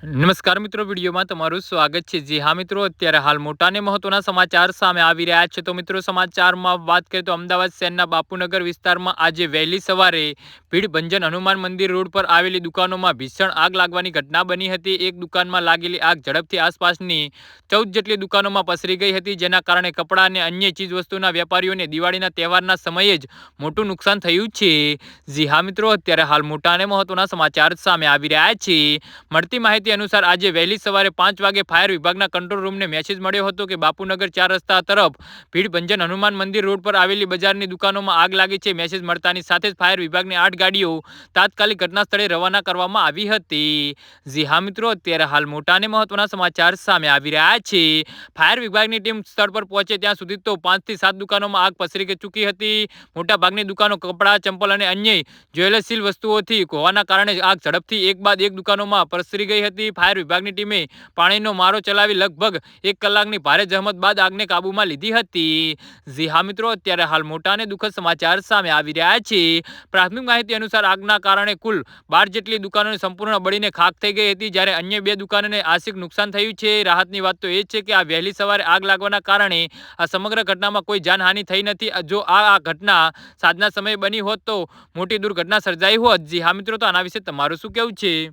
નમસ્કાર મિત્રો, વિડીયોમાં તમારું સ્વાગત છે। જી હા મિત્રો, અત્યારે હાલ મોટા અને મહત્વના સમાચાર સામે આવી રહ્યા છે। તો મિત્રો, સમાચારમાં વાત કરીએ તો અમદાવાદ શહેરના બાપુનગર વિસ્તારમાં આજે વહેલી સવારે ભીડભંજન હનુમાન મંદિર રોડ પર આવેલી દુકાનોમાં ભીષણ આગ લાગવાની ઘટના બની હતી। એક દુકાનમાં લાગેલી આગ ઝડપથી આસપાસની 14 જેટલી દુકાનોમાં પસરી ગઈ હતી, જેના કારણે કપડાં અને અન્ય ચીજવસ્તુના વેપારીઓને દિવાળીના તહેવારના સમયે જ મોટું નુકસાન થયું છે। જી હા મિત્રો, અત્યારે હાલ મોટા અને મહત્વના સમાચાર સામે આવી રહ્યા છે। મળતી માહિતી અનુસાર આજે વહેલી સવારે 5 વાગે ફાયર વિભાગના કંટ્રોલ રૂમને મેસેજ મળ્યો હતો કે બાપુનગર 4 રસ્તા તરફ ભીડભંજન હનુમાન મંદિર રોડ પર આવેલી બજારની દુકાનોમાં આગ લાગી છે। મેસેજ મળતાની સાથે જ ફાયર વિભાગની 8 ગાડીઓ તાત્કાલિક ઘટના સ્થળે રવાના કરવામાં આવી હતી। જી હા મિત્રો, અત્યારે હાલ મોટા અને મહત્વના સમાચાર સામે આવી રહ્યા છે। ફાયર વિભાગની ટીમ સ્થળ પર પહોંચે ત્યાં સુધી તો 5 થી 7 દુકાનોમાં આગ પસરી ચૂકી હતી। મોટાભાગની દુકાનો કપડાં, ચંપલ અને અન્ય જ્વેલર્સી વસ્તુઓથી હોવાના કારણે આગ ઝડપથી એક બાદ એક દુકાનોમાં પ્રસરી ગઈ હતી। ફાયર વિભાગની ટીમે પાણીનો મારો ચલાવી લગભગ 1 કલાકની ભારે જહેમત બાદ આગને કાબૂમાં લીધી હતી। જી હા મિત્રો, અત્યારે હાલ મોટા અને દુઃખદ સમાચાર સામે આવી રહ્યા છે। પ્રાથમિક માહિતી અનુસાર આગના કારણે કુલ 12 જેટલી દુકાનો સંપૂર્ણ બળીને ખાખ થઈ ગઈ હતી, જ્યારે અન્ય 2 દુકાનોને આંશિક નુકસાન થયું છે। રાહતની વાત તો એ છે કે આ વહેલી સવારે આગ લાગવાના કારણે આ સમગ્ર ઘટનામાં કોઈ જાનહાનિ થઈ નથી। જો આ ઘટના સાંજના સમયે બની હોત તો મોટી દુર્ઘટના સર્જાઈ હોત। જી હા મિત્રો, તો આના વિશે તમારું શું કહેવું છે?